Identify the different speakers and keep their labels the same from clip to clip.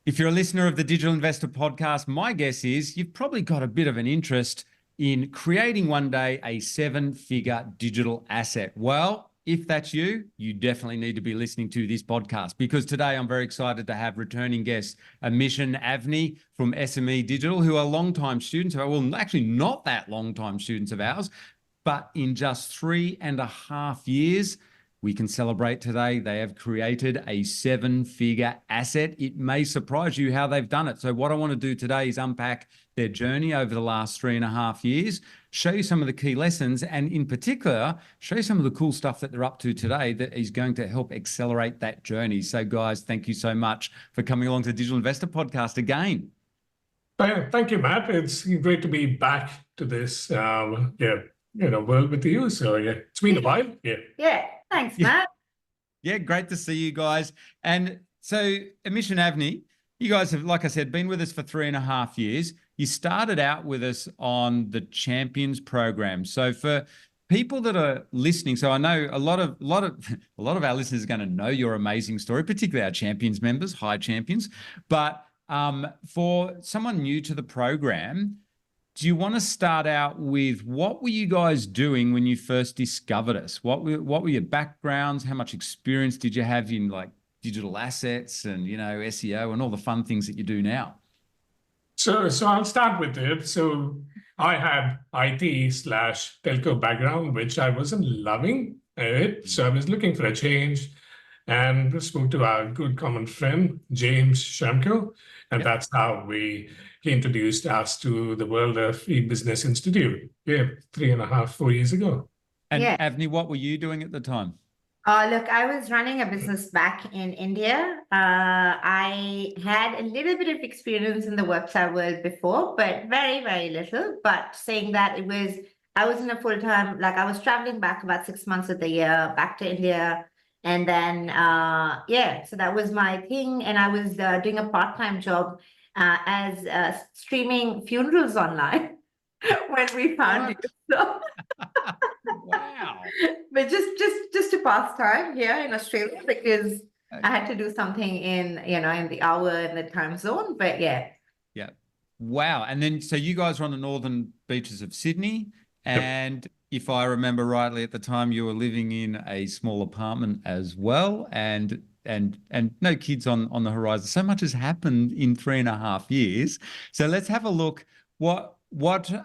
Speaker 1: If you're a listener of the Digital Investor Podcast, my guess is you've probably got a bit of an interest in creating one day a seven-figure digital asset. Well, if that's you, you definitely need to be listening to this podcast, because today I'm very excited to have returning guest Amish and Avni from SME Digital, who are longtime students, well, actually not that long-time students of ours, but in just 3.5 years, we can celebrate today. They have created a seven-figure asset. It may surprise you how they've done it. So what I want to do today is unpack their journey over the last 3.5 years, show you some of the key lessons, and in particular, show you some of the cool stuff that they're up to today that is going to help accelerate that journey. So guys, thank you so much for coming along to the Digital Investor Podcast again.
Speaker 2: Thank you, Matt. It's great to be back to this world with you. So it's been a while.
Speaker 3: Yeah. Thanks, Matt.
Speaker 1: Yeah, great to see you guys. And so Amish and Avni, you guys have, like I said, been with us for 3.5 years. You started out with us on the Champions program. So for people that are listening, so I know a lot of our listeners are going to know your amazing story, particularly our Champions members, high champions. But for someone new to the program, do you want to start out with what were you guys doing when you first discovered us? What were your backgrounds? How much experience did you have in like digital assets and, SEO and all the fun things that you do now?
Speaker 2: So I'll start with it. So I had IT/telco background, which I wasn't loving it. So I was looking for a change and spoke to our good common friend, James Shamko. And that's how he introduced us to the world of e-business institute. 3.5-4 years ago.
Speaker 1: And Avni, what were you doing at the time?
Speaker 3: Look, I was running a business back in India. I had a little bit of experience in the website world before, but very, very little. But saying that, I was in a full-time, I was traveling back about 6 months of the year back to India. And then, so that was my thing. And I was doing a part-time job as streaming funerals online when we found it. So
Speaker 1: Wow.
Speaker 3: But just to pass time here in Australia, because I had to do something in the hour and the time zone. But yeah.
Speaker 1: Wow. And then, so you guys were on the northern beaches of Sydney, and if I remember rightly, at the time you were living in a small apartment as well, and no kids on the horizon. So much has happened in 3.5 years. So let's have a look. What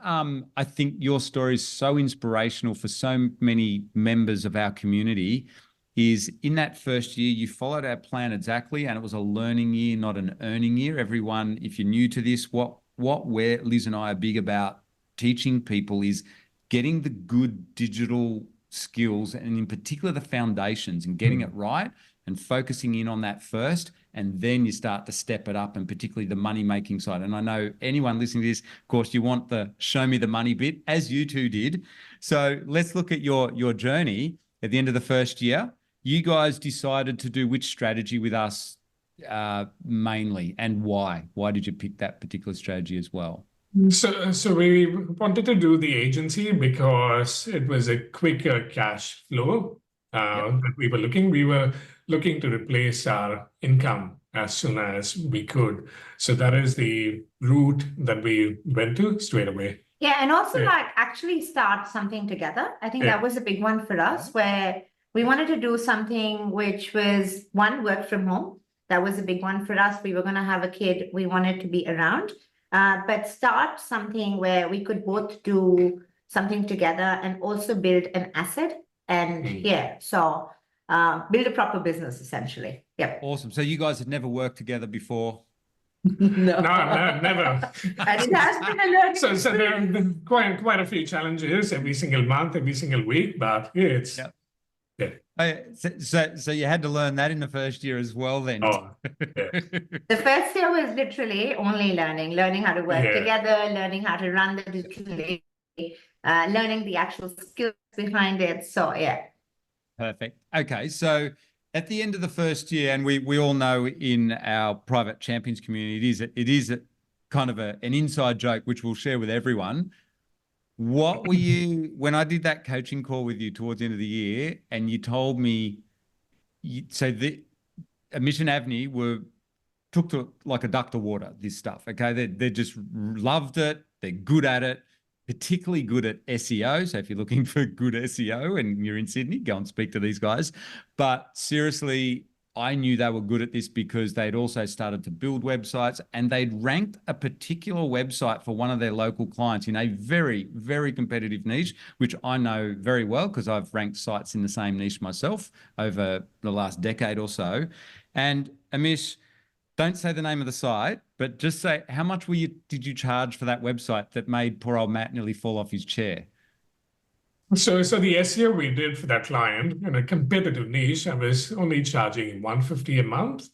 Speaker 1: I think your story is so inspirational for so many members of our community is in that first year, you followed our plan exactly, and it was a learning year, not an earning year. Everyone, if you're new to this, where Liz and I are big about teaching people is getting the good digital skills, and in particular the foundations, and getting it right and focusing in on that first, and then you start to step it up, and particularly the money-making side. And I know anyone listening to this, of course, you want the show me the money bit, as you two did. So let's look at your journey. At the end of the first year, you guys decided to do which strategy with us mainly, and why? Why did you pick that particular strategy as well?
Speaker 2: So we wanted to do the agency because it was a quicker cash flow that we were looking. We were looking to replace our income as soon as we could. So that is the route that we went to straight away.
Speaker 3: Yeah, and also actually start something together. I think that was a big one for us, where we wanted to do something which was work from home. That was a big one for us. We were going to have a kid. We wanted to be around. But start something where we could both do something together and also build an asset. And build a proper business, essentially. Yep.
Speaker 1: Awesome. So you guys had never worked together before?
Speaker 2: No, never.
Speaker 3: And it has been a learning.
Speaker 2: So there have been quite a few challenges every single month, every single week. But it's
Speaker 1: So you had to learn that in the first year as well then?
Speaker 3: The first year was literally only learning how to work together, learning how to run the digitally, learning the actual skills behind it. So
Speaker 1: Perfect. Okay, so at the end of the first year, and we all know in our private champions community, it is a kind of an inside joke, which we'll share with everyone. What were you, when I did that coaching call with you towards the end of the year, and you told me, Amish and Avni were took to like a duck to water, this stuff. Okay. They just loved it. They're good at it, particularly good at SEO. So if you're looking for good SEO and you're in Sydney, go and speak to these guys. But seriously, I knew they were good at this because they'd also started to build websites, and they'd ranked a particular website for one of their local clients in a very, very competitive niche, which I know very well because I've ranked sites in the same niche myself over the last decade or so. And Amish, don't say the name of the site, but just say how much did you charge for that website that made poor old Matt nearly fall off his chair?
Speaker 2: So the SEO we did for that client in a competitive niche, I was only charging $150 a month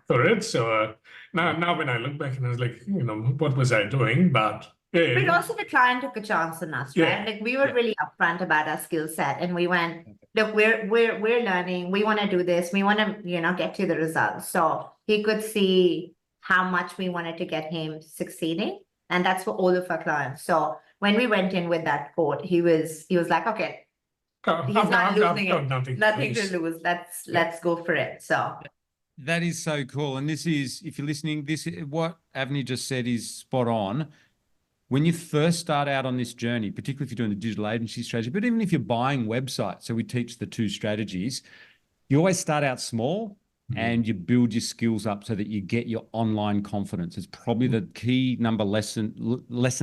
Speaker 2: for it. So now when I look back and I was like, what was I doing? But
Speaker 3: But also the client took a chance on us, right? Like we were really upfront about our skill set, and we went, look, we're learning. We want to do this. We want to, get to the results. So he could see how much we wanted to get him succeeding, and that's for all of our clients. So when we went in with that quote, he was like, okay, he's not losing it. Nothing to lose. Let's go for it. So
Speaker 1: that is so cool. And this is, if you're listening, what Avni just said is spot on. When you first start out on this journey, particularly if you're doing the digital agency strategy, but even if you're buying websites, so we teach the two strategies, you always start out small and you build your skills up so that you get your online confidence. It's probably the key lesson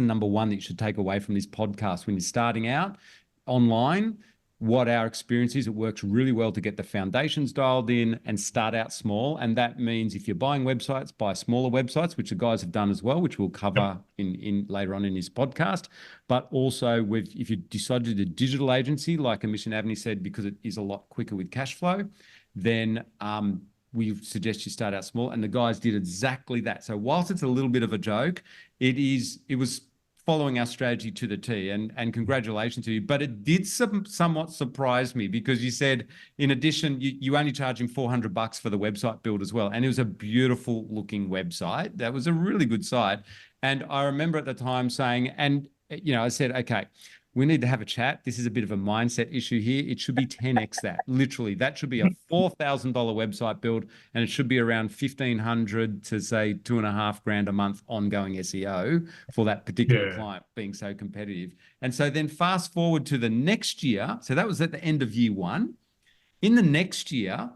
Speaker 1: number one that you should take away from this podcast. When you're starting out online, what our experience is, it works really well to get the foundations dialed in and start out small. And that means if you're buying websites, buy smaller websites, which the guys have done as well, which we'll cover in later on in this podcast. But also if you decide to do the digital agency, like Amish and Avni said, because it is a lot quicker with cash flow, then we suggest you start out small. And the guys did exactly that. So whilst it's a little bit of a joke, it was following our strategy to the T, and congratulations to you. But it did somewhat surprise me because you said, in addition, you only charge him $400 for the website build as well. And it was a beautiful looking website. That was a really good site. And I remember at the time saying, I said, okay, we need to have a chat. This is a bit of a mindset issue here. It should be 10x that. Literally, that should be a $4,000 website build, and it should be around $1,500 to say $2,500 a month ongoing SEO for that particular client, being so competitive. And so then fast forward to the next year. So that was at the end of year one. In the next year,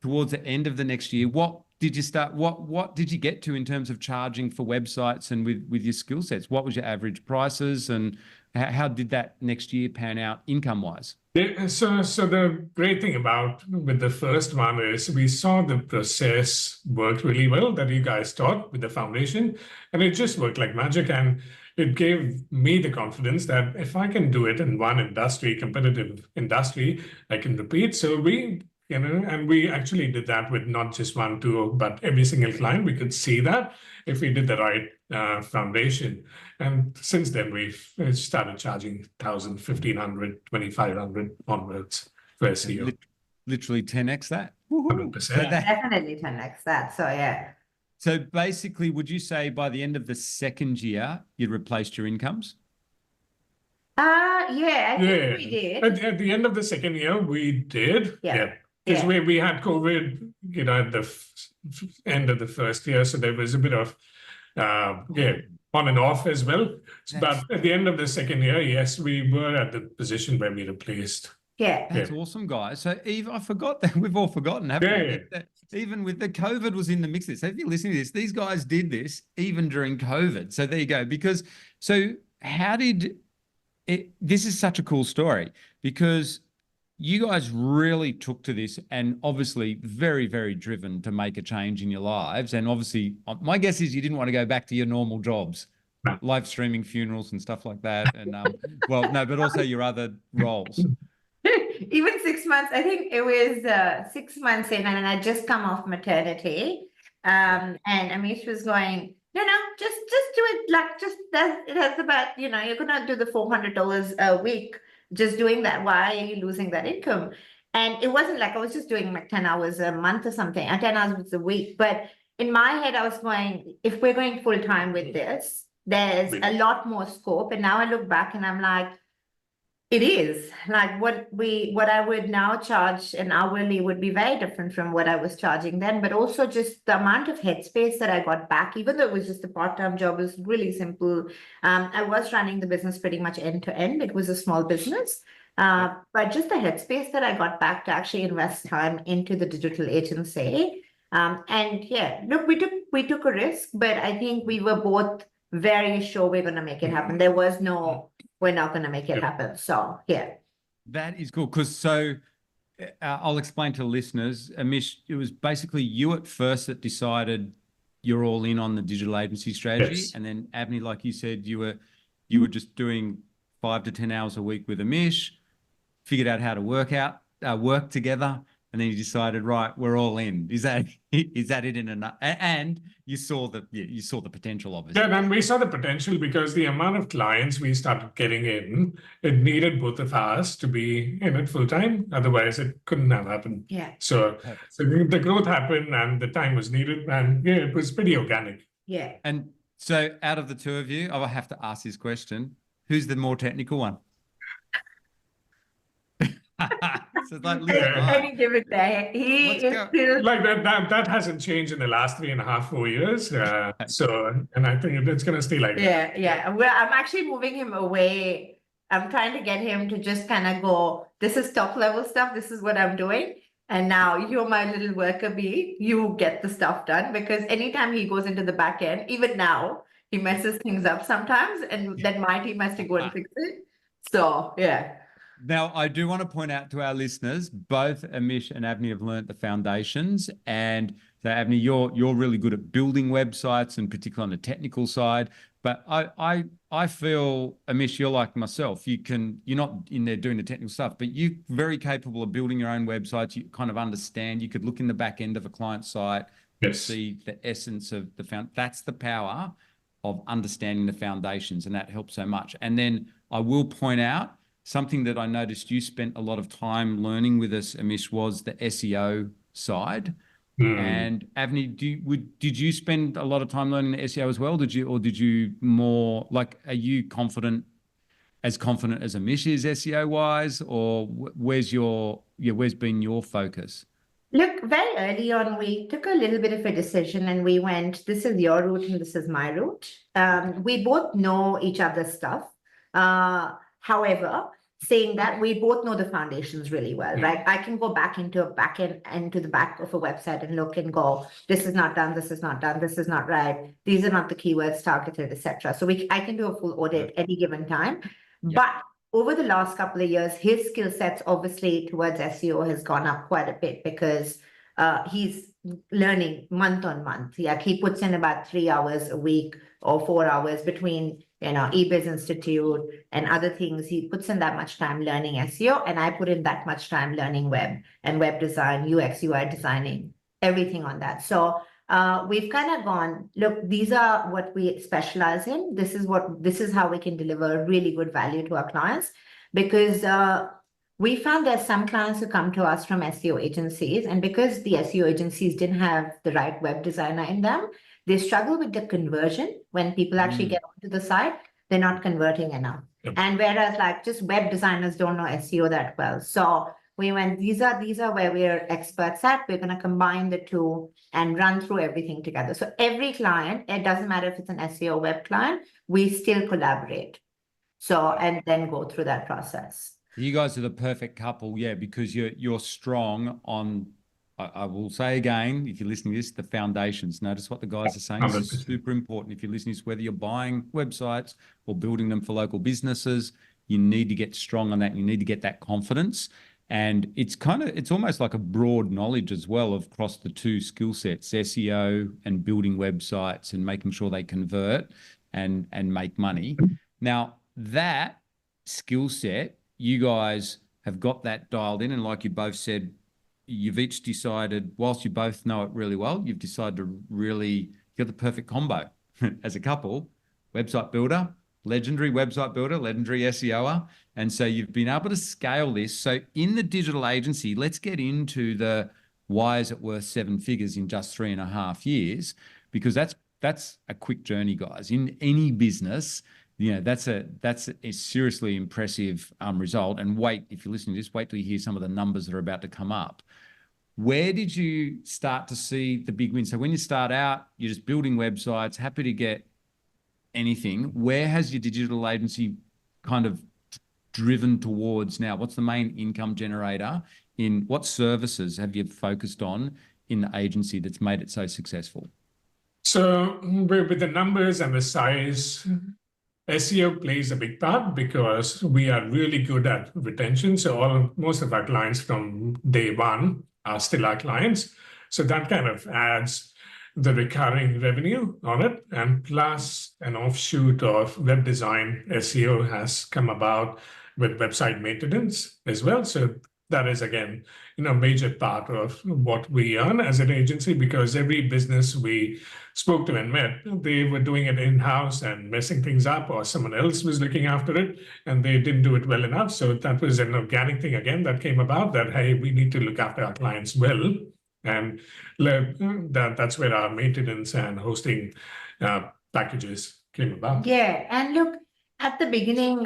Speaker 1: towards the end of the next year, what did you start? What did you get to in terms of charging for websites and with your skill sets? What was your average prices, and how did that next year pan out income wise?
Speaker 2: Yeah, so the great thing with the first one is we saw the process worked really well that you guys taught with the foundation, and it just worked like magic. And it gave me the confidence that if I can do it in one industry, competitive industry, I can repeat. So and we actually did that with not just one, two, but every single client. We could see that if we did the right foundation. And since then, we've started charging $1,000, $1,500, $2,500 onwards for SEO.
Speaker 1: Literally 10x that.
Speaker 2: 100%.
Speaker 3: So definitely 10x that. So yeah.
Speaker 1: So basically, would you say by the end of the second year, you'd replaced your incomes?
Speaker 3: I think we did.
Speaker 2: At the end of the second year, we did.
Speaker 3: Yeah.
Speaker 2: Because we had COVID, at the end of the first year, so there was a bit of on and off as well. But at the end of the second year, yes, we were at the position where we replaced.
Speaker 3: Yeah,
Speaker 1: that's awesome, guys. So Eve, I forgot that we've all forgotten, haven't we? That even with the COVID was in the mix. So if you're listening to this, these guys did this even during COVID. So there you go. How did it? This is such a cool story because you guys really took to this, and obviously very, very driven to make a change in your lives. And obviously, my guess is you didn't want to go back to your normal jobs, live streaming funerals and stuff like that. And but also your other roles.
Speaker 3: Even 6 months, I think it was 6 months in, and I just come off maternity. And Amish was going, no, just do it. That's about, you're gonna do the $400 a week. Just doing that, why are you losing that income? And it wasn't like I was just doing like 10 hours a month or something, or 10 hours a week. But in my head, I was going, if we're going full time with this, there's a lot more scope. And now I look back and I'm like, It is like what I would now charge an hourly would be very different from what I was charging then, but also just the amount of headspace that I got back, even though it was just a part-time job, was really simple. I was running the business pretty much end to end. It was a small business. But just the headspace that I got back to actually invest time into the digital agency. And yeah, look, we took a risk, but I think we were both very sure we're going to make it happen. There was no, we're not going to make it happen. So yeah.
Speaker 1: That is cool. I'll explain to listeners, Amish, it was basically you at first that decided you're all in on the digital agency strategy.
Speaker 2: Yes.
Speaker 1: And then Avni, like you said, you were just doing 5 to 10 hours a week with Amish, figured out how to work together. And then you decided, right, we're all in. Is that it in enough? And you saw the potential of it.
Speaker 2: Yeah, and we saw the potential because the amount of clients we started getting in, it needed both of us to be in it full time. Otherwise, it couldn't have happened.
Speaker 3: Yeah.
Speaker 2: So the growth happened and the time was needed, and yeah, it was pretty organic.
Speaker 3: Yeah.
Speaker 1: And so out of the two of you, I will have to ask this question. Who's the more technical one? So it's like,
Speaker 3: Any given day, he is still
Speaker 2: like that hasn't changed in the last 3.5, 4 years. So, and I think it's gonna stay like that.
Speaker 3: yeah. Well, I'm actually moving him away. I'm trying to get him to just kind of go, this is top level stuff, this is what I'm doing. And now you're my little worker bee, you get the stuff done, because anytime he goes into the back end, even now, he messes things up sometimes, and then my team has to go and fix it. So yeah.
Speaker 1: Now, I do want to point out to our listeners, both Amish and Avni have learnt the foundations. And so, Avni, you're really good at building websites, and particularly on the technical side. But I feel, Amish, you're like myself. You're not in there doing the technical stuff, but you're very capable of building your own websites. You kind of understand. You could look in the back end of a client site and see the essence of that's the power of understanding the foundations, and that helps so much. And then I will point out, something that I noticed you spent a lot of time learning with us, Amish, was the SEO side. And Avni, did you spend a lot of time learning the SEO as well? Did you more like, are you confident as Amish is SEO wise, or where's been your focus?
Speaker 3: Look, very early on, we took a little bit of a decision and we went, this is your route and this is my route. We both know each other's stuff. However, saying that, we both know the foundations really well, right? I can go back into the back of a website and look and go, this is not done, this is not done, this is not right, these are not the keywords targeted, etc. So I can do a full audit any given time. But over the last couple of years, his skill sets obviously towards SEO has gone up quite a bit, because he's learning month on month. He puts in about 3 hours a week or 4 hours between eBiz Institute and other things. He puts in that much time learning SEO, and I put in that much time learning web and web design, UX, UI designing, everything on that. So we've kind of gone, look, these are what we specialize in. This is how we can deliver really good value to our clients, because we found there's some clients who come to us from SEO agencies, and because the SEO agencies didn't have the right web designer in them, they struggle with the conversion. When people actually get onto the site, they're not converting enough. And whereas like just web designers don't know SEO that well. So we went, these are where we're experts at. We're going to combine the two and run through everything together. So every client, it doesn't matter if it's an SEO web client, we still collaborate. So, and then go through that process.
Speaker 1: You guys are the perfect couple, because you're strong on, I will say again, if you're listening to this, the foundations. Notice what the guys are saying. This is super important. If you're listening to this, whether you're buying websites or building them for local businesses, you need to get strong on that. You need to get that confidence. And it's almost like a broad knowledge as well across the two skill sets, SEO and building websites and making sure they convert and make money. Now, that skill set, you guys have got that dialed in. And like you both said, you've each decided, whilst you both know it really well, you've decided to really get the perfect combo as a couple, website builder, legendary website builder, legendary SEOer. And so you've been able to scale this. So in the digital agency, let's get into the why is it worth 7 figures in just 3.5 years? Because that's a quick journey, guys. In any business, that's a seriously impressive result. And wait, if you're listening to this, wait till you hear some of the numbers that are about to come up. Where did you start to see the big win? So when you start out, you're just building websites, happy to get anything. Where has your digital agency kind of driven towards now? What's the main income generator? In what services have you focused on in the agency that's made it so successful?
Speaker 2: So with the numbers and the size, SEO plays a big part because we are really good at retention. So most of our clients from day one are still our clients. So that kind of adds the recurring revenue on it. And plus an offshoot of web design, SEO has come about with website maintenance as well. So that is, again, a major part of what we earn as an agency, because every business we spoke to and met, they were doing it in-house and messing things up, or someone else was looking after it and they didn't do it well enough. So that was an organic thing again that came about, that, hey, we need to look after our clients well. And that's where our maintenance and hosting packages came about.
Speaker 3: Yeah, and look, at the beginning,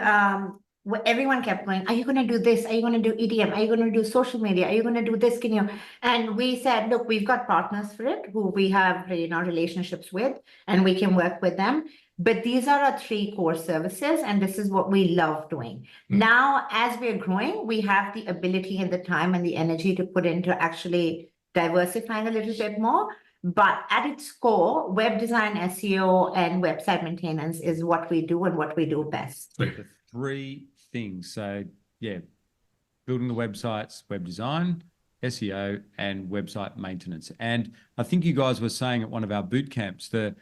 Speaker 3: everyone kept going, are you going to do this? Are you going to do EDM? Are you going to do social media? Are you going to do this? Can you? And we said, look, we've got partners for it who we have, relationships with, and we can work with them. But these are our three core services, and this is what we love doing. Now, as we're growing, we have the ability and the time and the energy to put into actually diversifying a little bit more. But at its core, web design, SEO, and website maintenance is what we do and what we do best.
Speaker 1: The three things. So, yeah, building the websites, web design, SEO, and website maintenance. And I think you guys were saying at one of our boot camps, the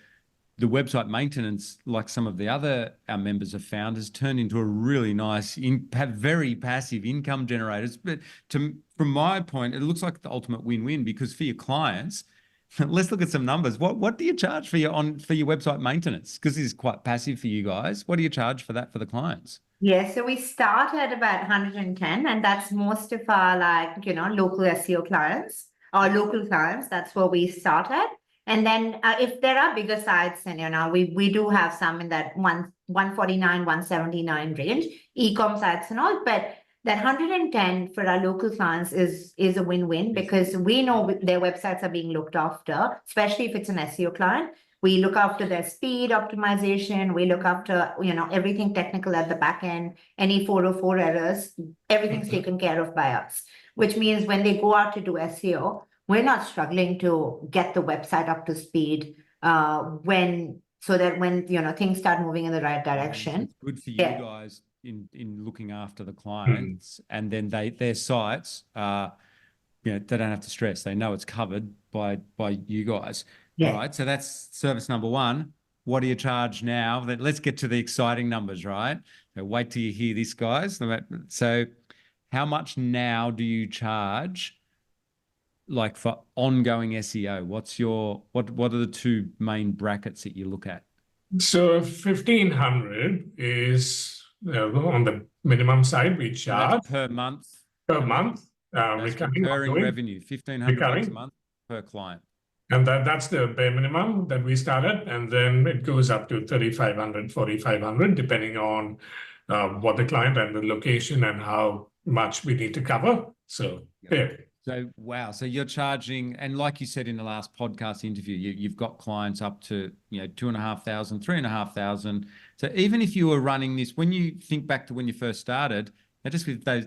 Speaker 1: website maintenance, like some of the other our members have found, has turned into a really nice, very passive income generators. But from my point, it looks like the ultimate win-win, because for your clients, let's look at some numbers. What do you charge for your website maintenance? Because this is quite passive for you guys. What do you charge for that for the clients?
Speaker 3: Yeah, so we start at about 110, and that's most of our local SEO clients, our local clients. That's where we start at. And then if there are bigger sites, and we do have some in that 149, 179 range, e-com sites and all, but that 110 for our local clients is a win-win, because we know their websites are being looked after, especially if it's an SEO client. We look after their speed optimization. We look after, everything technical at the back end. Any 404 errors, everything's taken care of by us, which means when they go out to do SEO, we're not struggling to get the website up to speed when things start moving in the right direction.
Speaker 1: It's good for you guys in looking after the clients, and then their sites they don't have to stress. They know it's covered by you guys. Yeah. All right. So that's service number one. What do you charge now? Let's get to the exciting numbers, right? So wait till you hear this, guys. So how much now do you charge, like, for ongoing SEO? What are the two main brackets that you look at?
Speaker 2: So 1,500 is on the minimum side. We charge
Speaker 1: so that's per month.
Speaker 2: Per month.
Speaker 1: Recurring revenue, $1,500 a month per client.
Speaker 2: And that's the bare minimum that we started, and then it goes up to 3,500, 4,500, depending on what the client and the location and how much we need to cover. So, yeah.
Speaker 1: So, wow. So you're charging, and like you said in the last podcast interview, you've got clients up to, 2,500, 3,500. So even if you were running this, when you think back to when you first started, just with those,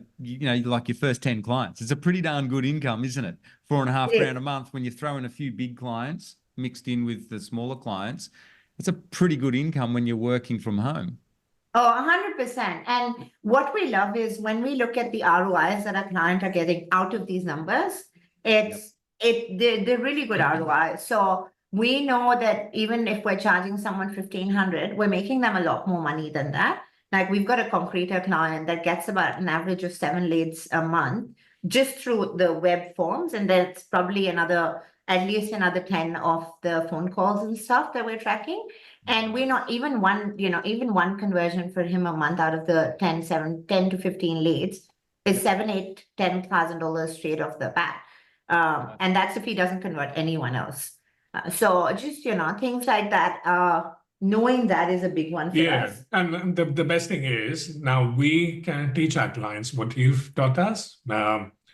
Speaker 1: like your first 10 clients, it's a pretty darn good income, isn't it? $4,500 a month. When you throw in a few big clients mixed in with the smaller clients, it's a pretty good income when you're working from home.
Speaker 3: Oh, 100%. And what we love is when we look at the ROIs that our clients are getting out of these numbers, they're really good ROI. So we know that even if we're charging someone 1,500, we're making them a lot more money than that. Like, we've got a concreter client that gets about an average of 7 leads a month just through the web forms. And that's probably at least another 10 of the phone calls and stuff that we're tracking. And we're not even one conversion for him a month out of the 10 to 15 leads is $7,000, $8,000, $10,000 straight off the bat. And that's if he doesn't convert anyone else. So just, things like that knowing that is a big one for
Speaker 2: Yeah,
Speaker 3: us.
Speaker 2: and the best thing is now we can teach our clients what you've taught us,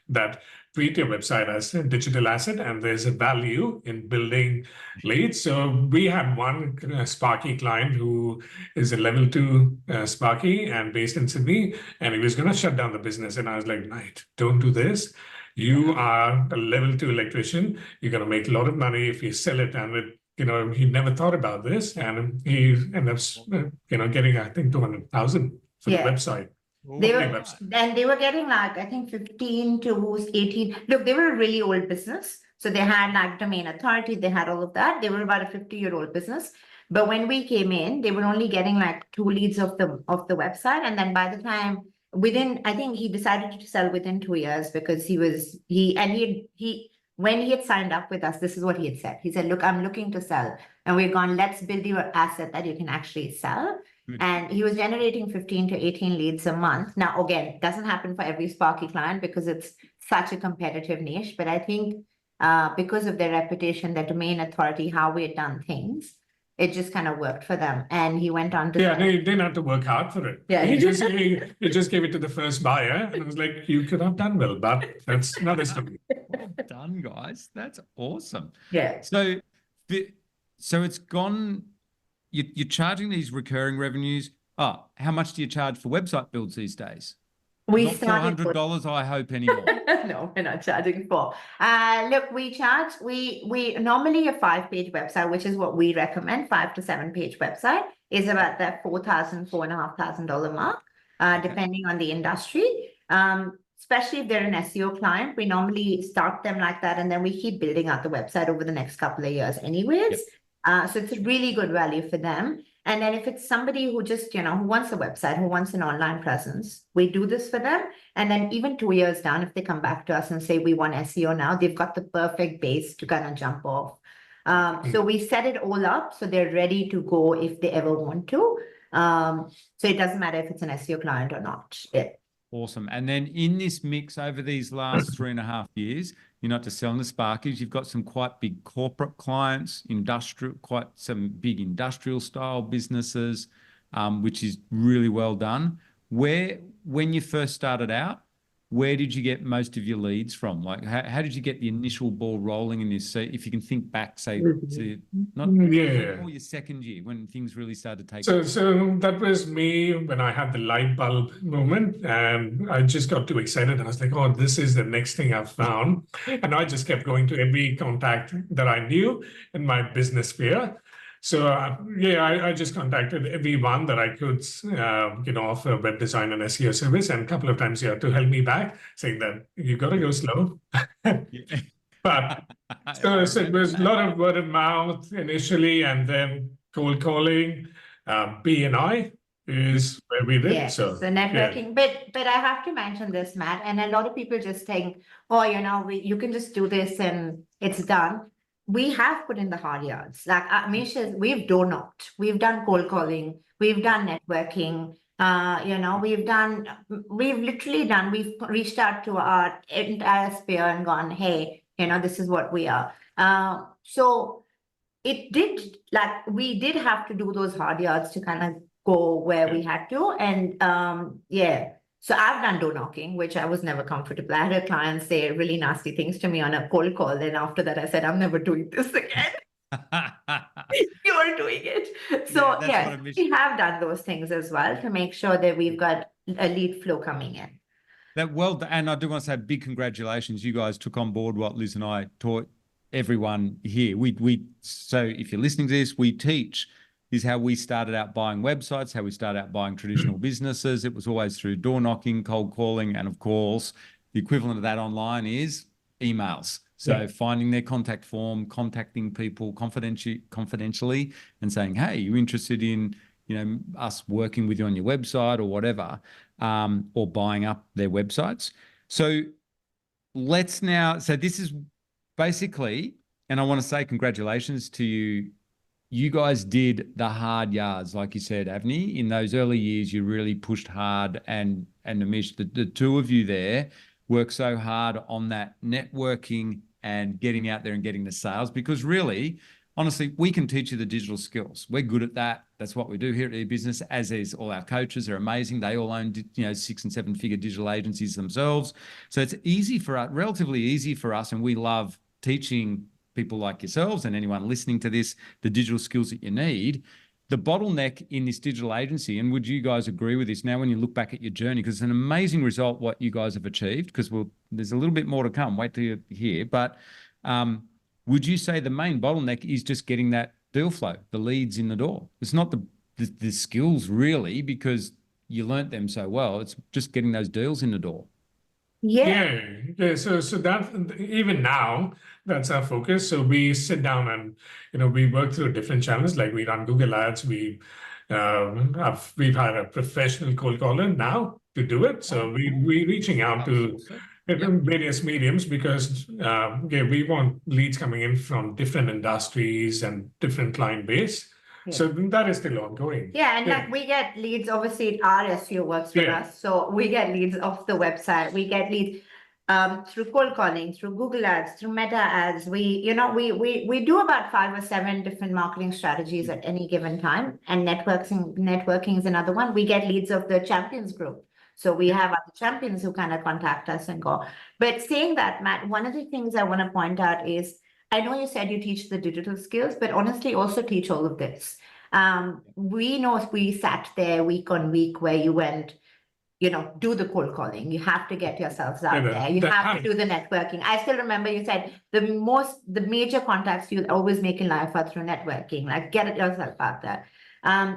Speaker 2: that treat your website as a digital asset, and there's a value in building leads. So we had one Sparky client who is a level 2 Sparky and based in Sydney, and he was going to shut down the business. And I was like, mate, don't do this. You are a level 2 electrician. You're going to make a lot of money if you sell it, and he never thought about this, and he ended up, getting, I think, 200,000 for the
Speaker 3: Yeah.
Speaker 2: website.
Speaker 3: They
Speaker 2: Only
Speaker 3: were,
Speaker 2: website.
Speaker 3: and they were getting like, I think 15 to 18. Look, they were a really old business. So they had like domain authority, they had all of that. They were about a 50-year-old business. But when we came in, they were only getting like 2 leads of the website. And then by the time I think he decided to sell within 2 years because when he had signed up with us, this is what he had said. He said, look, I'm looking to sell. And we're gone, let's build you an asset that you can actually sell.
Speaker 1: Good.
Speaker 3: And he was generating 15 to 18 leads a month. Now, again, it doesn't happen for every Sparky client because it's such a competitive niche. But I think because of their reputation, their domain authority, how we had done things, it just kind of worked for them. And he went on to
Speaker 2: Yeah, they didn't have to work hard for it.
Speaker 3: Yeah.
Speaker 2: he just gave it to the first buyer, and I was like, you could have done well, but that's another story.
Speaker 1: Well done, guys. That's awesome.
Speaker 3: Yeah.
Speaker 1: So it's gone. You're charging these recurring revenues. Oh, how much do you charge for website builds these days?
Speaker 3: We
Speaker 1: Not
Speaker 3: started
Speaker 1: $400, I hope, anymore.
Speaker 3: No, we're not charging for. Look, we normally a 5-page website, which is what we recommend, 5 to 7-page website, is about that $4,500 mark, depending on the industry. Especially if they're an SEO client, we normally start them like that, and then we keep building out the website over the next couple of years anyways. So it's a really good value for them. And then if it's somebody who just, who wants a website, who wants an online presence, we do this for them. And then even 2 years down, if they come back to us and say, we want SEO now, they've got the perfect base to kind of jump off. So we set it all up so they're ready to go if they ever want to. So it doesn't matter if it's an SEO client or not. Yeah.
Speaker 1: Awesome. And then in this mix over these last 3.5 years, you're not just selling the Sparkies, you've got some quite big corporate clients, quite some big industrial style businesses, which is really well done. When you first started out, where did you get most of your leads from? Like, how did you get the initial ball rolling in this? So if you can think back, say, to more your second year when things really started taking.
Speaker 2: So that was me when I had the light bulb moment, and I just got too excited. And I was like, oh, this is the next thing I've found. And I just kept going to every contact that I knew in my business sphere. So I just contacted everyone that I could, offer web design and SEO service, and a couple of times to help me back, saying that you got to go slow. But so it was a lot of word of mouth initially, and then cold calling. BNI is where we did.
Speaker 3: Yes, so networking. But I have to mention this, Matt, and a lot of people just think, oh, you can just do this and it's done. We have put in the hard yards. Like Misha, we've door knocked, we've done cold calling, we've done networking, we've reached out to our entire sphere and gone, hey, this is what we are. So we did have to do those hard yards to kind of go where we had to. And so I've done door knocking, which I was never comfortable. I had a client say really nasty things to me on a cold call. Then after that, I said, I'm never doing this again. You're doing it. So we have done those things as well to make sure that we've got a lead flow coming in.
Speaker 1: And I do want to say big congratulations. You guys took on board what Liz and I taught everyone here. So if you're listening to this, we teach is how we started out buying websites, how we started out buying traditional businesses. It was always through door knocking, cold calling, and of course, the equivalent of that online is emails. So finding their contact form, contacting people confidentially and saying, hey, you interested in, us working with you on your website or whatever, or buying up their websites. So this is basically, and I want to say congratulations to you. You guys did the hard yards, like you said, Avni. In those early years, you really pushed hard, and Amish, the two of you there worked so hard on that networking and getting out there and getting the sales, because really, honestly, we can teach you the digital skills. We're good at that. That's what we do here at eBusiness, as is all our coaches. They're amazing. They all own, 6 and 7 figure digital agencies themselves. So it's easy for us, relatively easy for us. And we love teaching people like yourselves and anyone listening to this, the digital skills that you need. The bottleneck in this digital agency, and would you guys agree with this now when you look back at your journey, because it's an amazing result what you guys have achieved, because there's a little bit more to come. Wait till you hear. But would you say the main bottleneck is just getting that deal flow, the leads in the door? It's not the skills really, because you learnt them so well. It's just getting those deals in the door.
Speaker 3: Yeah.
Speaker 2: Yeah. So that even now, that's our focus. So we sit down and we work through different channels. Like we run Google Ads. We've had a professional cold caller now to do it. So we reaching out to various mediums because we want leads coming in from different industries and different client base.
Speaker 3: Yeah.
Speaker 2: So that is still ongoing.
Speaker 3: Yeah, and like we get leads, obviously our SEO works for us. So we get leads off the website. We get leads through cold calling, through Google Ads, through Meta Ads. We do about 5 or 7 different marketing strategies at any given time. And networking is another one. We get leads of the champions group. So we have other champions who kind of contact us and go. But saying that, Matt, one of the things I want to point out is, I know you said you teach the digital skills, but honestly also teach all of this. We know if we sat there week on week where you went, do the cold calling. You have to get yourselves out there. You have to do the networking. I still remember you said the major contacts you'll always make in life are through networking, like get yourself out there.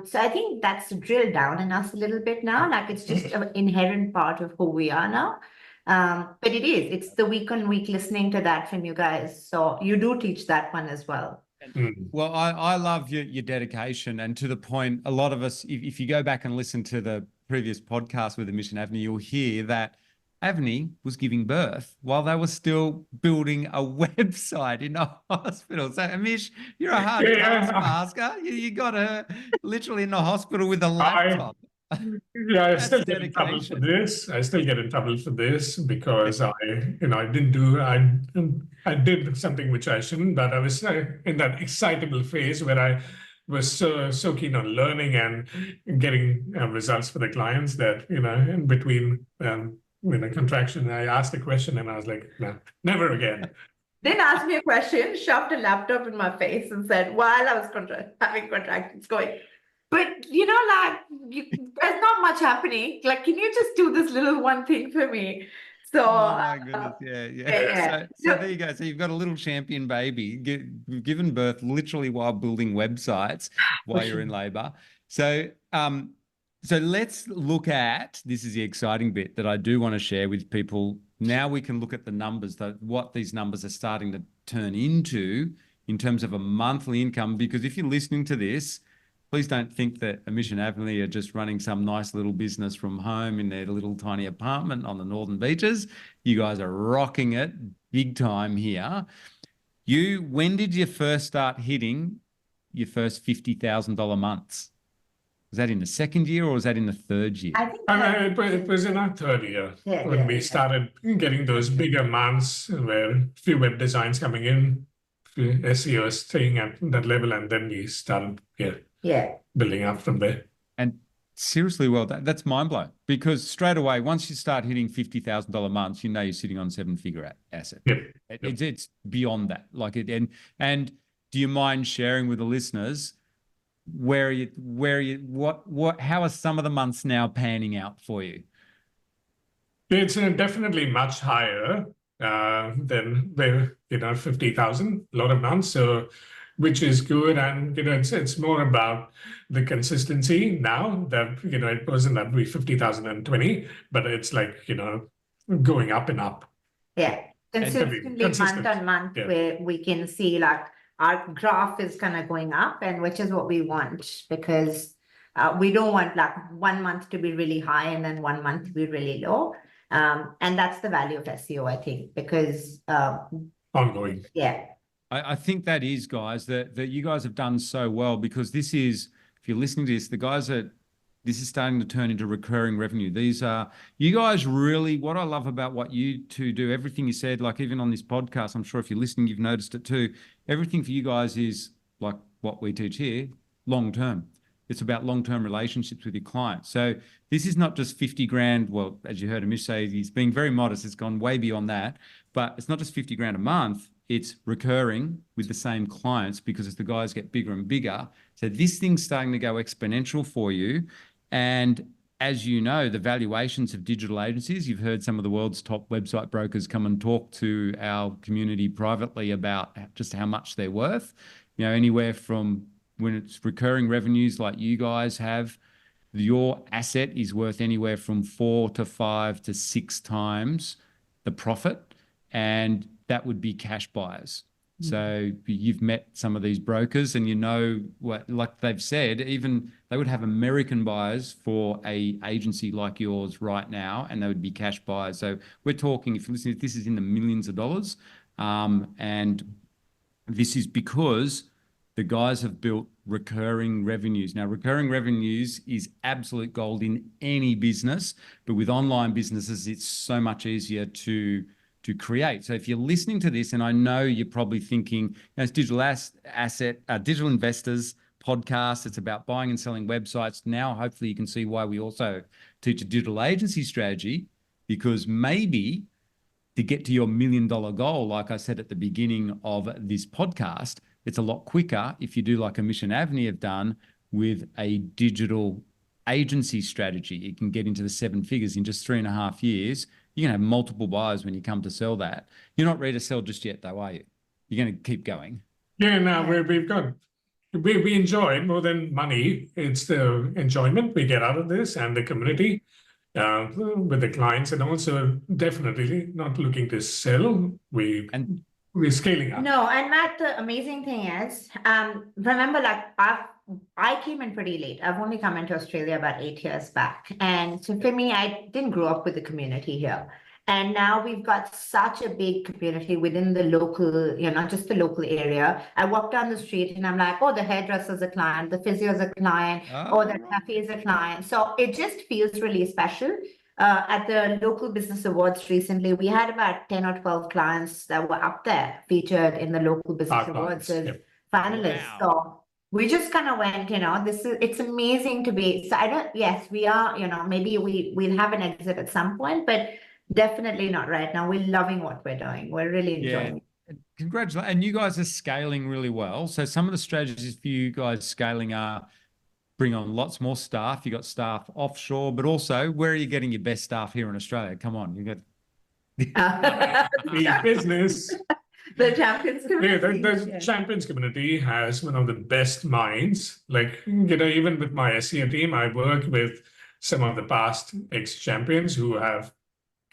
Speaker 3: So I think that's drilled down in us a little bit now. Like it's just an inherent part of who we are now. But it's the week on week listening to that from you guys. So you do teach that one as well.
Speaker 1: Well, I love your dedication, and to the point, a lot of us, if you go back and listen to the previous podcast with the Mission Avni, you'll hear that Avni was giving birth while they were still building a website in a hospital. So, Amish, you're a hard taskmaster. You got her literally in the hospital with a laptop.
Speaker 2: I still get in trouble for this. I still get in trouble for this because I did something which I shouldn't, but I was in that excitable phase where I was so keen on learning and getting results for the clients that, in between contraction, I asked a question and I was like, no, never again.
Speaker 3: Then asked me a question, shoved a laptop in my face and said, while I was having contractions going, but there's not much happening. Like, can you just do this little one thing for me? So,
Speaker 1: oh my goodness, yeah. So there you go. So you've got a little champion baby given birth literally while building websites while you're in labor. So, so let's look at, this is the exciting bit that I do want to share with people. Now we can look at the numbers, what these numbers are starting to turn into in terms of a monthly income. Because if you're listening to this, please don't think that Amish and Avni are just running some nice little business from home in their little tiny apartment on the Northern Beaches. You guys are rocking it big time here. When did you first start hitting your first $50,000 months? Was that in the second year or was that in the third year?
Speaker 3: I think
Speaker 2: it was in our third year when we started getting those bigger months where a few web designs coming in, SEO staying at that level, and then we started building up from there. And
Speaker 1: seriously, well, that's mind blowing, because straight away, once you start hitting $50,000 months, you're sitting on 7-figure asset. It's beyond that. And do you mind sharing with the listeners how are some of the months now panning out for you?
Speaker 2: It's definitely much higher than 50,000 a lot of months. So, which is good, and it's more about the consistency now that it wasn't that we 50,020, but it's like going up and up.
Speaker 3: Consistently month on month, where we can see like our graph is kind of going up, and which is what we want, because we don't want like 1 month to be really high and then 1 month to be really low. And that's the value of SEO, I think, because
Speaker 2: ongoing.
Speaker 1: I think that is, guys, that you guys have done so well, because this is, if you're listening to this, this is starting to turn into recurring revenue. You guys really, what I love about what you two do, everything you said, like even on this podcast, I'm sure if you're listening, you've noticed it too. Everything for you guys is like what we teach here, long term. It's about long-term relationships with your clients. So this is not just 50 grand. Well, as you heard Amish say, he's being very modest. It's gone way beyond that. But it's not just 50 grand a month. It's recurring with the same clients, because as the guys get bigger and bigger, so this thing's starting to go exponential for you. And as you know, the valuations of digital agencies, you've heard some of the world's top website brokers come and talk to our community privately about just how much they're worth. You know, anywhere from, when it's recurring revenues like you guys have, your asset is worth anywhere from 4 to 5 to 6 times the profit, and that would be cash buyers. So you've met some of these brokers, and you know what, like they've said, even they would have American buyers for a agency like yours right now, and they would be cash buyers. So we're talking, if you're listening, this is in the millions of dollars, and this is because the guys have built recurring revenues. Now, recurring revenues is absolute gold in any business, but with online businesses, it's so much easier to create. So if you're listening to this, and I know you're probably thinking, it's digital digital investors podcast, it's about buying and selling websites. Now, hopefully you can see why we also teach a digital agency strategy, because maybe to get to your $1 million goal, like I said at the beginning of this podcast, it's a lot quicker if you do like Amish and Avni have done with a digital agency strategy. It can get into the 7 figures in just 3.5 years. You can have multiple buyers when you come to sell that. You're not ready to sell just yet, though, are you? You're going to keep going.
Speaker 2: Yeah, now we enjoy it more than money. It's the enjoyment we get out of this, and the community with the clients, and also definitely not looking to sell. We're scaling up.
Speaker 3: No, and Matt, the amazing thing is, remember, like I came in pretty late. I've only come into Australia about 8 years back. And so for me, I didn't grow up with the community here. And now we've got such a big community within the local, not just the local area. I walk down the street and I'm like, oh, the hairdresser's a client, the physio's a client, or the cafe is a client. So it just feels really special. At the local business awards recently, we had about 10 or 12 clients that were up there featured in the local business awards as finalists.
Speaker 1: Wow.
Speaker 3: So we just kind of went, it's amazing to be. So yes, we are, maybe we'll have an exit at some point, but definitely not right now. We're loving what we're doing. We're really enjoying it.
Speaker 1: Congratulations. And you guys are scaling really well. So some of the strategies for you guys scaling are bring on lots more staff. You got staff offshore, but also where are you getting your best staff here in Australia? Come on, you got
Speaker 2: the business.
Speaker 3: The champions community.
Speaker 2: Yeah, the champions community has one of the best minds. Like, even with my SEO team, I work with some of the past ex-champions who have,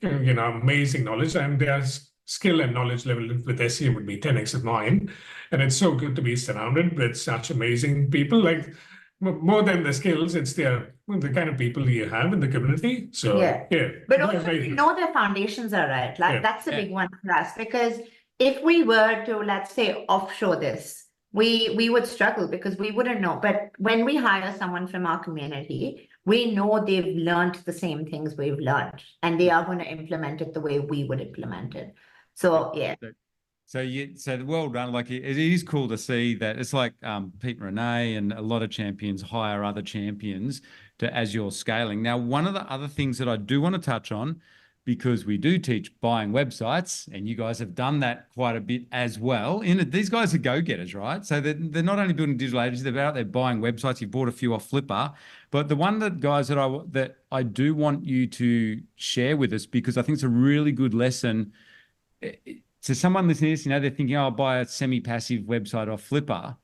Speaker 2: amazing knowledge, and their skill and knowledge level with SEO would be 10x of mine. And it's so good to be surrounded with such amazing people. Like, more than the skills, it's the kind of people you have in the community. So yeah.
Speaker 3: But also we know their foundations are right. Like that's a big one for us, because if we were to, let's say, offshore this, we would struggle because we wouldn't know. But when we hire someone from our community, we know they've learned the same things we've learned, and they are going to implement it the way we would implement it. So yeah.
Speaker 1: So well done. Like it is cool to see that. It's like Pete and Renee and a lot of champions hire other champions as you're scaling. Now, one of the other things that I do want to touch on, because we do teach buying websites, and you guys have done that quite a bit as well. These guys are go-getters, right? So they're not only building digital agencies, they're out there buying websites. You bought a few off Flipper, but the one that I do want you to share with us, because I think it's a really good lesson. So someone listening to this, they're thinking, I'll buy a semi-passive website off Flipper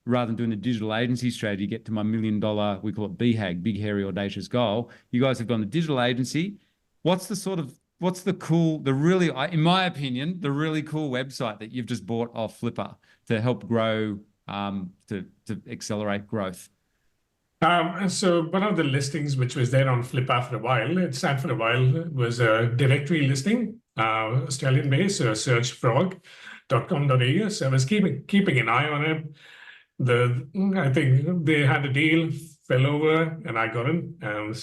Speaker 1: rather than doing a digital agency strategy, get to my $1 million, we call it BHAG, big, hairy, audacious goal. You guys have gone the digital agency. What's the cool, in my opinion, the really cool website that you've just bought off Flipper to help grow, to accelerate growth?
Speaker 2: So one of the listings which was there on Flipper for a while, it sat for a while, was a directory listing, Australian based, searchfrog.com.au. So I was keeping an eye on it. I think they had a deal, fell over, and I got in and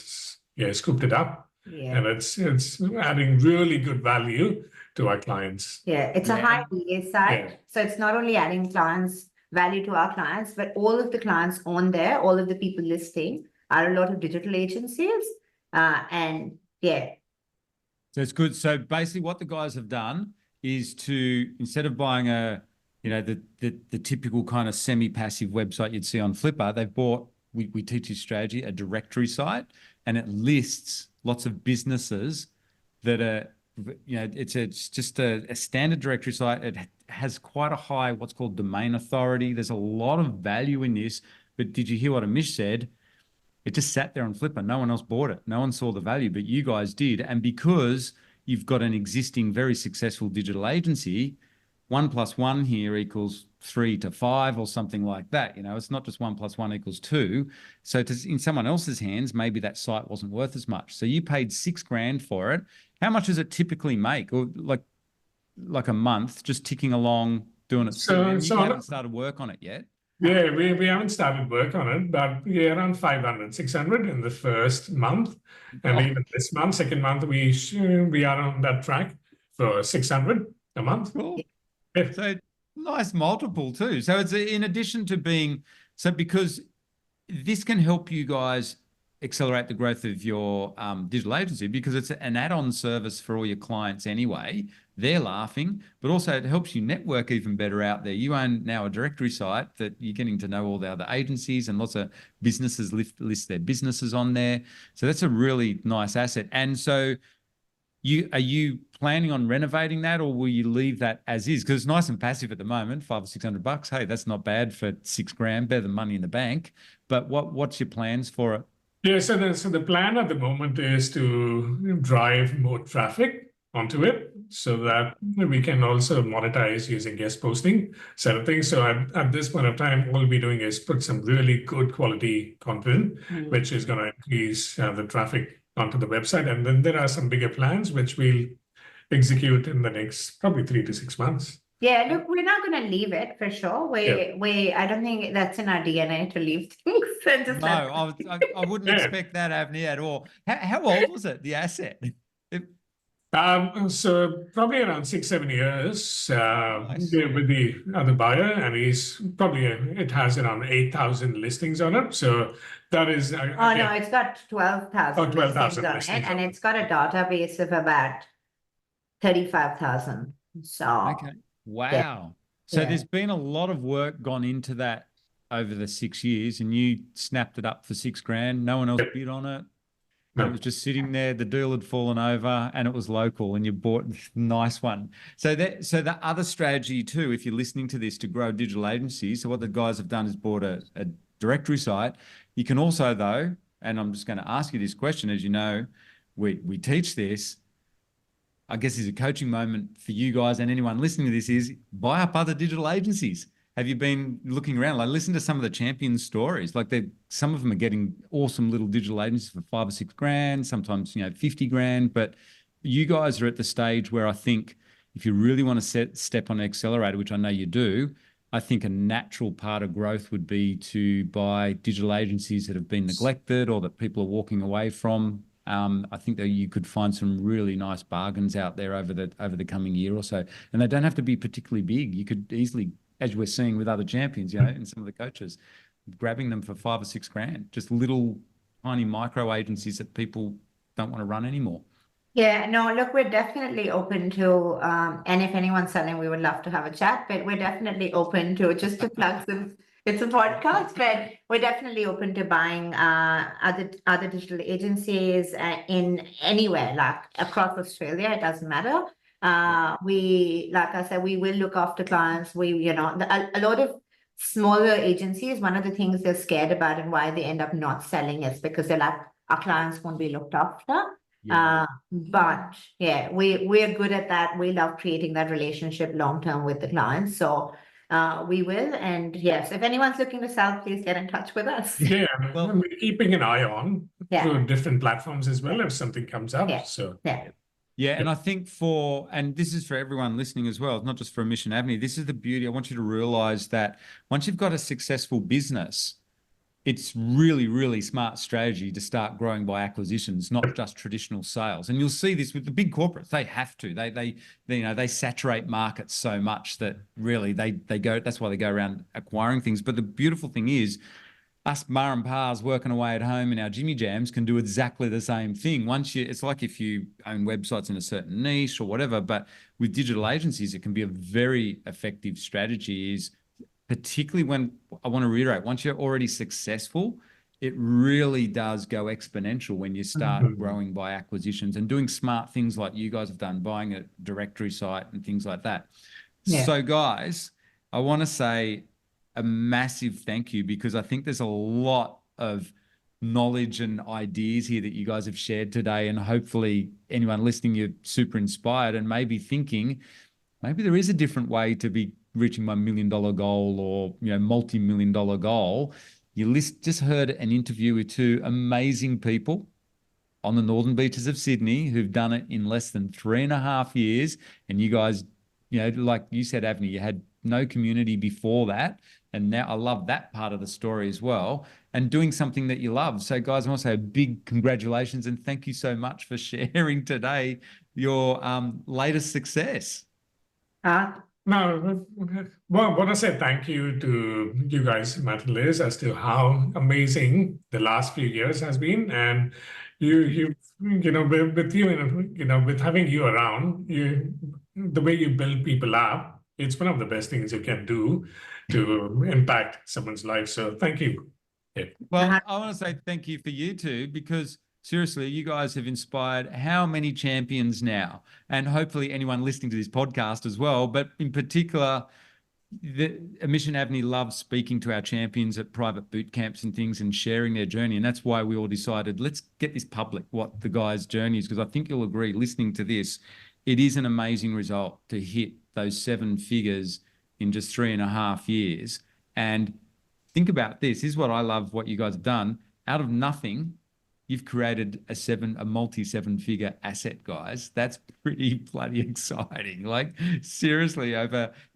Speaker 2: scooped it up.
Speaker 3: Yeah.
Speaker 2: And it's adding really good value to our clients.
Speaker 3: Yeah, it's a high VA site. So it's not only adding clients value to our clients, but all of the clients on there, all of the people listing are a lot of digital agencies. And yeah.
Speaker 1: So it's good. So basically what the guys have done is to, instead of buying the typical kind of semi-passive website you'd see on Flipper, they've bought, we teach you strategy, a directory site, and it lists lots of businesses that are, it's just a standard directory site. It has quite a high, what's called domain authority. There's a lot of value in this, but did you hear what Amish said? It just sat there on Flipper. No one else bought it. No one saw the value, but you guys did. And because you've got an existing, very successful digital agency, 1 + 1 here equals 3 to 5 or something like that. It's not just 1 + 1 = 2. So in someone else's hands, maybe that site wasn't worth as much. So you paid $6,000 for it. How much does it typically make? Or like a month, just ticking along, doing it. And you haven't started work on it yet.
Speaker 2: Yeah, we haven't started work on it, but we're around 500, 600 in the first month. And even this month, second month, we are on that track for 600 a month.
Speaker 1: Cool.
Speaker 2: Yeah.
Speaker 1: So nice multiple too. So it's in addition to being, so because this can help you guys accelerate the growth of your digital agency, because it's an add-on service for all your clients anyway. They're laughing, but also it helps you network even better out there. You own now a directory site that you're getting to know all the other agencies, and lots of businesses list their businesses on there. So that's a really nice asset. And so are you planning on renovating that, or will you leave that as is? Because it's nice and passive at the moment, $500 or $600. Hey, that's not bad for $6,000, better than money in the bank. But what's your plans for it?
Speaker 2: Yeah, so the plan at the moment is to drive more traffic onto it so that we can also monetize using guest posting sort of things. So at this point of time, all we'll be doing is put some really good quality content, which is going to increase the traffic onto the website. And then there are some bigger plans which we'll execute in the next probably 3 to 6 months.
Speaker 3: Yeah, look, we're not going to leave it for sure. I don't think that's in our DNA to leave things.
Speaker 1: No, I wouldn't expect that, Avni, at all. How old was it, the asset?
Speaker 2: So probably around 6, 7 years
Speaker 1: Nice.
Speaker 2: with the other buyer, and it has around 8,000 listings on it. So that is.
Speaker 3: No, it's got 12,000
Speaker 2: 12,000
Speaker 3: listings on it, and it's got a database of about 35,000. So
Speaker 1: okay, wow. So there's been a lot of work gone into that over the 6 years, and you snapped it up for $6,000. No one else bid on it. No. It was just sitting there. The deal had fallen over, and it was local, and you bought a nice one. So the other strategy too, if you're listening to this, to grow digital agencies. So what the guys have done is bought a directory site. You can also, though, and I'm just going to ask you this question, as you know, we teach this. I guess is a coaching moment for you guys and anyone listening to this, is buy up other digital agencies. Have you been looking around? Like, listen to some of the champion stories. Like, some of them are getting awesome little digital agencies for $5 or $6,000, sometimes $50,000. But you guys are at the stage where I think if you really want to step on an accelerator, which I know you do, I think a natural part of growth would be to buy digital agencies that have been neglected or that people are walking away from. I think that you could find some really nice bargains out there over the coming year or so, and they don't have to be particularly big. You could easily, as we're seeing with other champions, and some of the coaches, grabbing them for $5 or $6,000, just little tiny micro agencies that people don't want to run anymore.
Speaker 3: Yeah, no, look, we're definitely open to, and if anyone's selling, we would love to have a chat, but we're definitely open to, just to plug some, it's a podcast, but we're definitely open to buying other digital agencies in anywhere, like across Australia, it doesn't matter. Like I said, we will look after clients. A lot of smaller agencies, one of the things they're scared about and why they end up not selling is because they're like, our clients won't be looked after. But yeah, we're good at that. We love creating that relationship long-term with the clients. So we will. And yes, if anyone's looking to sell, please get in touch with us.
Speaker 2: Yeah, well, we're keeping an eye on through different platforms as well if something comes up.
Speaker 1: Yeah, and I think and this is for everyone listening as well, not just for Amish and Avni, this is the beauty. I want you to realize that once you've got a successful business, it's really, really smart strategy to start growing by acquisitions, not just traditional sales. And you'll see this with the big corporates. They have to. They saturate markets so much that really they go. That's why they go around acquiring things. But the beautiful thing is, us ma and pa's working away at home in our Jimmy Jams can do exactly the same thing. It's like if you own websites in a certain niche or whatever, but with digital agencies, it can be a very effective strategy. Is particularly when, I want to reiterate, once you're already successful, it really does go exponential when you start growing by acquisitions and doing smart things like you guys have done, buying a directory site and things like that.
Speaker 3: Yeah.
Speaker 1: So guys, I want to say a massive thank you, because I think there's a lot of knowledge and ideas here that you guys have shared today, and hopefully anyone listening, you're super inspired and maybe thinking, maybe there is a different way to be reaching my $1 million goal, or multi-million dollar goal. Just heard an interview with two amazing people on the northern beaches of Sydney who've done it in less than 3.5 years. And you guys, like you said, Avni, you had no community before that. And now I love that part of the story as well, and doing something that you love. So guys, I want to say a big congratulations and thank you so much for sharing today your latest success.
Speaker 2: No, well, I want to say thank you to you guys, Matt and Liz, as to how amazing the last few years has been, and with you, with having you around, the way you build people up, it's one of the best things you can do to impact someone's life. So thank you. Yeah.
Speaker 1: Well, I want to say thank you for you two, because seriously, you guys have inspired how many champions now, and hopefully anyone listening to this podcast as well. But in particular, Mission Avni loves speaking to our champions at private boot camps and things and sharing their journey. And that's why we all decided, let's get this public, what the guy's journey is, because I think you'll agree, listening to this, it is an amazing result to hit those 7 figures in just 3.5 years. And think about this. This is what I love, what you guys have done. Out of nothing, you've created a multi-7-figure asset, guys. That's pretty bloody exciting. Like, seriously,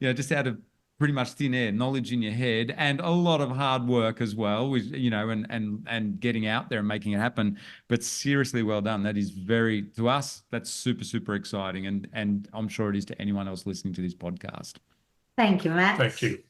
Speaker 1: just out of pretty much thin air, knowledge in your head, and a lot of hard work as well, with, and getting out there and making it happen. But seriously, well done. That is to us, that's super, super exciting. And I'm sure it is to anyone else listening to this podcast.
Speaker 3: Thank you, Matt.
Speaker 2: Thank you.